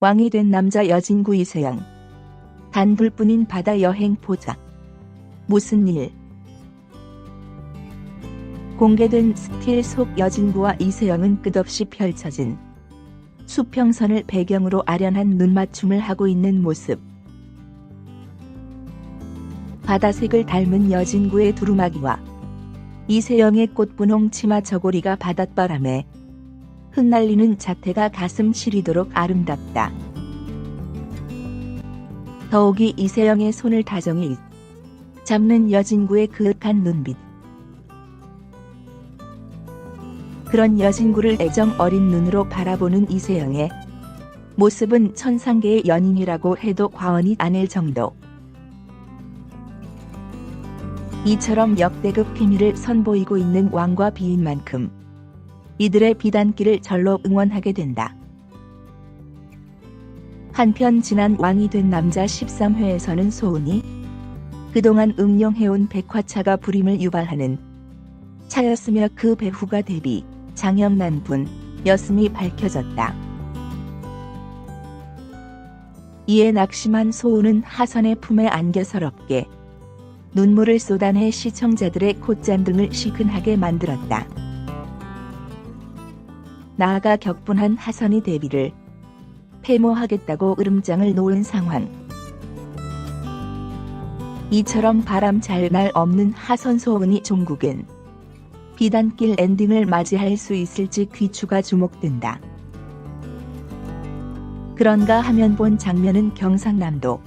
왕이 된 남자 여진구 이세영. 단둘뿐인 바다 여행 포착. 무슨 일? 공개된 스틸 속 여진구와 이세영은 끝없이 펼쳐진 수평선을 배경으로 아련한 눈맞춤을 하고 있는 모습. 바다색을 닮은 여진구의 두루마기와 이세영의 꽃분홍 치마 저고리가 바닷바람에 흩날리는 자태가 가슴 시리도록 아름답다. 더욱이 이세영의 손을 다정히 잡는 여진구의 그윽한 눈빛. 그런 여진구를 애정 어린 눈으로 바라보는 이세영의 모습은 천상계의 연인이라고 해도 과언이 아닐 정도. 이처럼 역대급 케미를 선보이고 있는 왕과 비인 만큼 이들의 비단길을 절로 응원하게 된다. 한편 지난 왕이 된 남자 13회에서는 소은이 그동안 음용해온 백화차가 불임을 유발하는 차였으며 그 배후가 데뷔 장영란 분였음이 밝혀졌다. 이에 낙심한 소은은 하선의 품에 안겨 서럽게 눈물을 쏟아내 시청자들의 콧잔등을 시큰하게 만들었다. 나아가 격분한 하선이 데뷔를 폐모하겠다고 으름장을 놓은 상황. 이처럼 바람 잘 날 없는 하선 소은이 종국은 비단길 엔딩을 맞이할 수 있을지 귀추가 주목된다. 그런가 하면 본 장면은 경상남도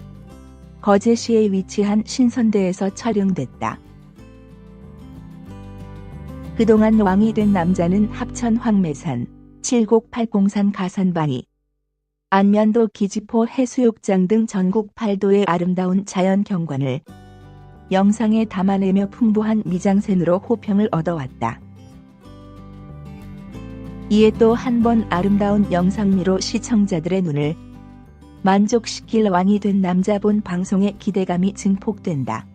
거제시에 위치한 신선대에서 촬영됐다. 그동안 왕이 된 남자는 합천 황매산, 칠곡팔공산 가산바위, 안면도 기지포 해수욕장 등 전국 8도의 아름다운 자연 경관을 영상에 담아내며 풍부한 미장센으로 호평을 얻어왔다. 이에 또 한 번 아름다운 영상미로 시청자들의 눈을 만족시킬 왕이 된 남자 본 방송의 기대감이 증폭된다.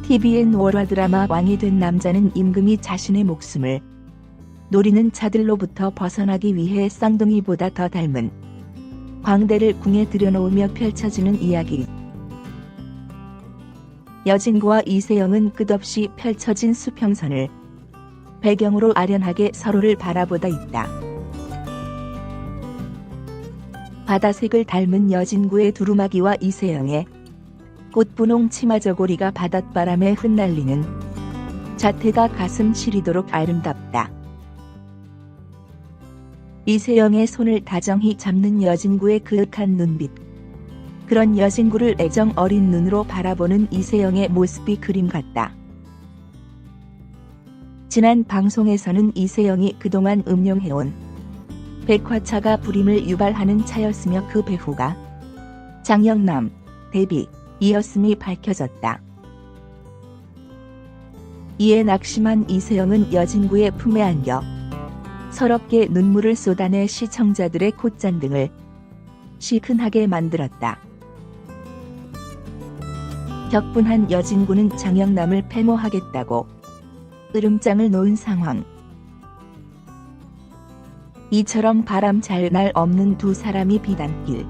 TVN 월화 드라마 왕이 된 남자는 임금이 자신의 목숨을 노리는 자들로부터 벗어나기 위해 쌍둥이보다 더 닮은 광대를 궁에 들여놓으며 펼쳐지는 이야기. 여진구와 이세영은 끝없이 펼쳐진 수평선을 배경으로 아련하게 서로를 바라보다 있다. 바다색을 닮은 여진구의 두루마기와 이세영의 꽃분홍 치마 저고리가 바닷바람에 흩날리는 자태가 가슴 시리도록 아름답다. 이세영의 손을 다정히 잡는 여진구의 그윽한 눈빛. 그런 여진구를 애정 어린 눈으로 바라보는 이세영의 모습이 그림 같다. 지난 방송에서는 이세영이 그동안 음용해온 백화차가 불임을 유발하는 차였으며 그 배후가 장영남 데뷔이었음이 밝혀졌다. 이에 낙심한 이세영은 여진구의 품에 안겨 서럽게 눈물을 쏟아내 시청자들의 콧잔등을 시큰하게 만들었다. 격분한 여진구는 장영남을 폐모하겠다고 으름장을 놓은 상황. 이처럼 바람 잘 날 없는 두 사람이 비단길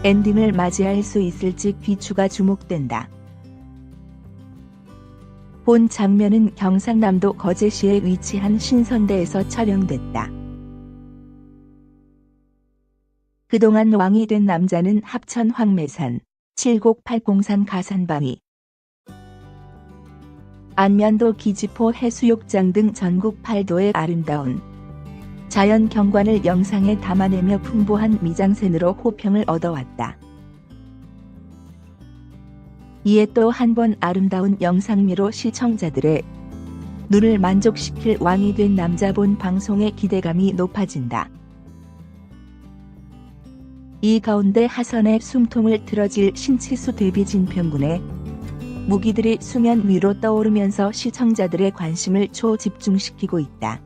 엔딩을 맞이할 수 있을지 귀추가 주목된다. 본 장면은 경상남도 거제시에 위치한 신선대에서 촬영됐다. 그동안 왕이 된 남자는 합천 황매산, 칠곡팔공산 가산바위, 안면도 기지포 해수욕장 등 전국 8도의 아름다운 자연 경관을 영상에 담아내며 풍부한 미장센으로 호평을 얻어왔다. 이에 또 한 번 아름다운 영상미로 시청자들의 눈을 만족시킬 왕이 된 남자 본 방송의 기대감이 높아진다. 이 가운데 하선의 숨통을 틀어질 신치수 데뷔 진평군의 무기들이 수면 위로 떠오르면서 시청자들의 관심을 초집중시키고 있다.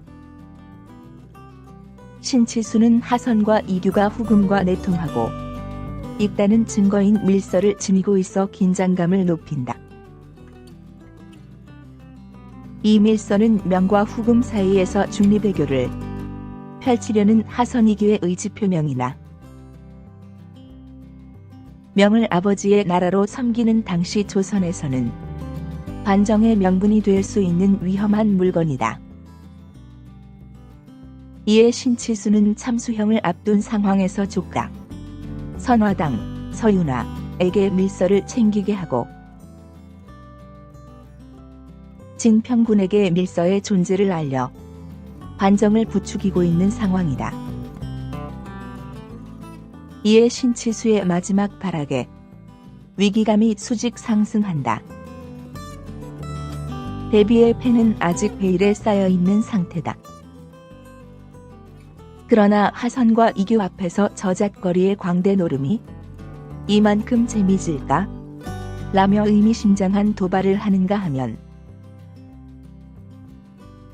신치수는 하선과 이규가 후금과 내통하고 있다는 증거인 밀서를 지니고 있어 긴장감을 높인다. 이 밀서는 명과 후금 사이에서 중립외교를 펼치려는 하선 이규의 의지표명이나 명을 아버지의 나라로 섬기는 당시 조선에서는 반정의 명분이 될 수 있는 위험한 물건이다. 이에 신치수는 참수형을 앞둔 상황에서 조카 선화당 서윤화에게 밀서를 챙기게 하고 진평군에게 밀서의 존재를 알려 반정을 부추기고 있는 상황이다. 이에 신치수의 마지막 발악에 위기감이 수직 상승한다. 대비의 패는 아직 베일에 쌓여있는 상태다. 그러나 하선과 이규 앞에서 저잣거리의 광대 노름이 이만큼 재미질까? 라며 의미심장한 도발을 하는가 하면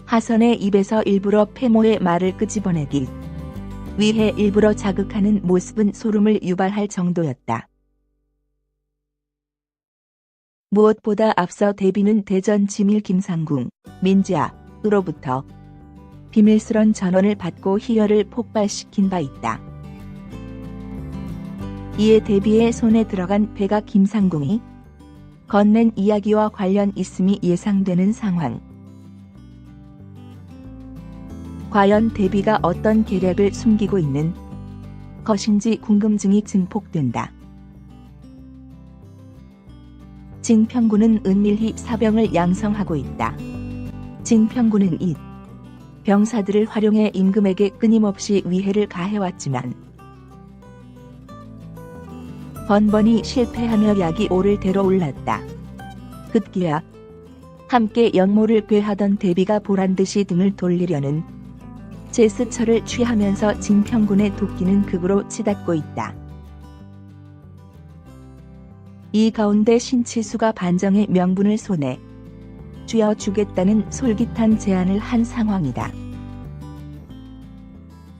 하선의 입에서 일부러 패모의 말을 끄집어내기 위해 일부러 자극하는 모습은 소름을 유발할 정도였다. 무엇보다 앞서 대비는 대전 지밀 김상궁, 민지아으로부터 비밀스런 전원을 받고 희열을 폭발시킨 바 있다. 이에 대비의 손에 들어간 패가 김상궁이 건넨 이야기와 관련 있음이 예상되는 상황. 과연 대비가 어떤 계략을 숨기고 있는 것인지 궁금증이 증폭된다. 진평군은 은밀히 사병을 양성하고 있다. 진평군은 이 병사들을 활용해 임금에게 끊임없이 위해를 가해왔지만 번번이 실패하며 약이 오를 대로 올랐다. 급기야 함께 역모를 꾀하던 대비가 보란듯이 등을 돌리려는 제스처를 취하면서 진평군의 도끼는 극으로 치닫고 있다. 이 가운데 신치수가 반정의 명분을 손에 쥐어주겠다는 솔깃한 제안을 한 상황이다.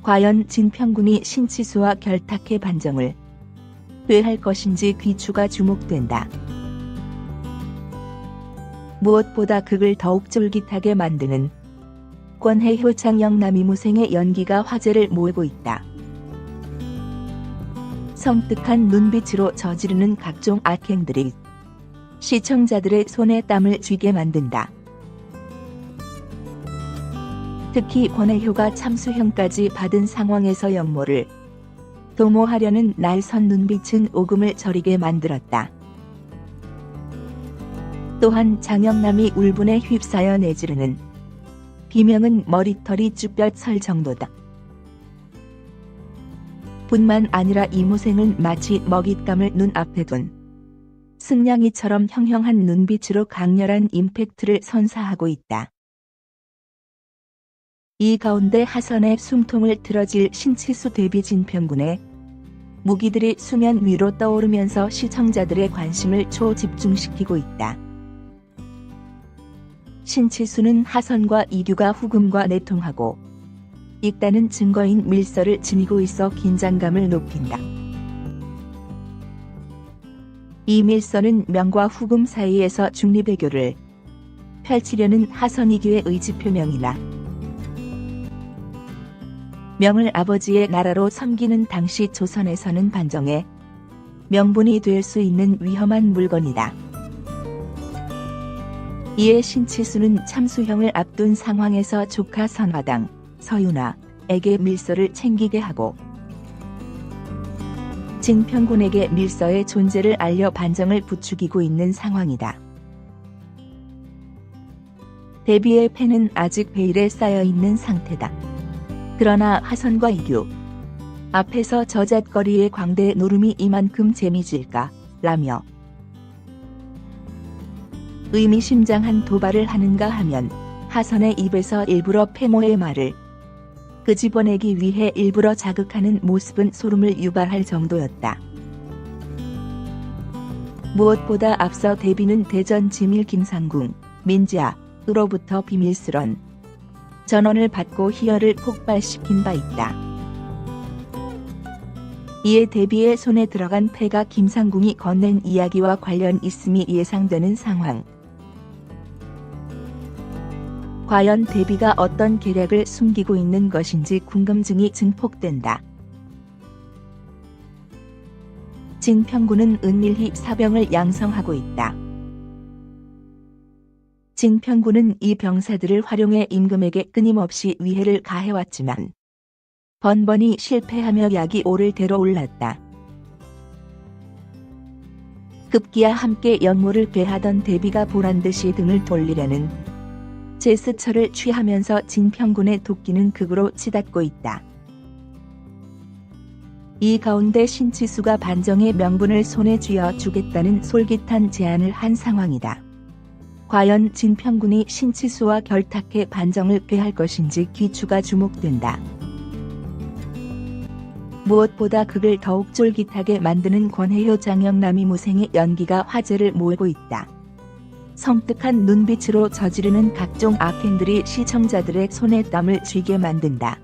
과연 진평군이 신치수와 결탁해 반정을 꾀할 것인지 귀추가 주목된다. 무엇보다 극을 더욱 쫄깃하게 만드는 권해 효창영 남이무생의 연기가 화제를 모으고 있다. 성뜩한 눈빛으로 저지르는 각종 악행들이 시청자들의 손에 땀을 쥐게 만든다. 특히 권해효가 참수형까지 받은 상황에서 역모를 도모하려는 날선 눈빛은 오금을 저리게 만들었다. 또한 장영남이 울분에 휩싸여 내지르는 비명은 머리털이 쭈뼛 정도다. 뿐만 아니라 이무생은 마치 먹잇감을 눈앞에 둔 승냥이처럼 형형한 눈빛으로 강렬한 임팩트를 선사하고 있다. 이 가운데 하선의 숨통을 틀어질 신치수 대비 진평군의 무기들이 수면 위로 떠오르면서 시청자들의 관심을 초집중시키고 있다. 신치수는 하선과 이규가 후금과 내통하고 있다는 증거인 밀서를 지니고 있어 긴장감을 높인다. 이 밀서는 명과 후금 사이에서 중립외교를 펼치려는 하선 이규의 의지표명이나 명을 아버지의 나라로 섬기는 당시 조선에서는 반정의 명분이 될 수 있는 위험한 물건이다. 이에 신치수는 참수형을 앞둔 상황에서 조카 선화당 서윤화에게 밀서를 챙기게 하고 진평군에게 밀서의 존재를 알려 반정을 부추기고 있는 상황이다. 대비의 패는 아직 베일에 쌓여있는 상태다. 그러나 하선과 이규 앞에서 저잣거리의 광대 노름이 이만큼 재미질까? 라며 의미심장한 도발을 하는가 하면 하선의 입에서 일부러 패모의 말을 끄집어내기 위해 일부러 자극하는 모습은 소름을 유발할 정도였다. 무엇보다 앞서 대비는 대전 지밀 김상궁, 민지아으로부터 비밀스런 전원을 받고 희열을 폭발시킨 바 있다. 이에 대비의 손에 들어간 패가 김상궁이 건넨 이야기와 관련 있음이 예상되는 상황. 과연 대비가 어떤 계략을 숨기고 있는 것인지 궁금증이 증폭된다. 진평군은 은밀히 사병을 양성하고 있다. 진평군은 이 병사들을 활용해 임금에게 끊임없이 위해를 가해왔지만 번번이 실패하며 약이 오를 대로 올랐다. 급기야 함께 연모를 배하던 대비가 보란듯이 등을 돌리려는 제스처를 취하면서 진평군의 도끼는 극으로 치닫고 있다. 이 가운데 신치수가 반정의 명분을 손에 쥐어 주겠다는 솔깃한 제안을 한 상황이다. 과연 진평군이 신치수와 결탁해 반정을 배할 것인지 귀추가 주목된다. 무엇보다 극을 더욱 쫄깃하게 만드는 권혜효 장영남이 무생의 연기가 화제를 모으고 있다. 섬뜩한 눈빛으로 저지르는 각종 악행들이 시청자들의 손에 땀을 쥐게 만든다.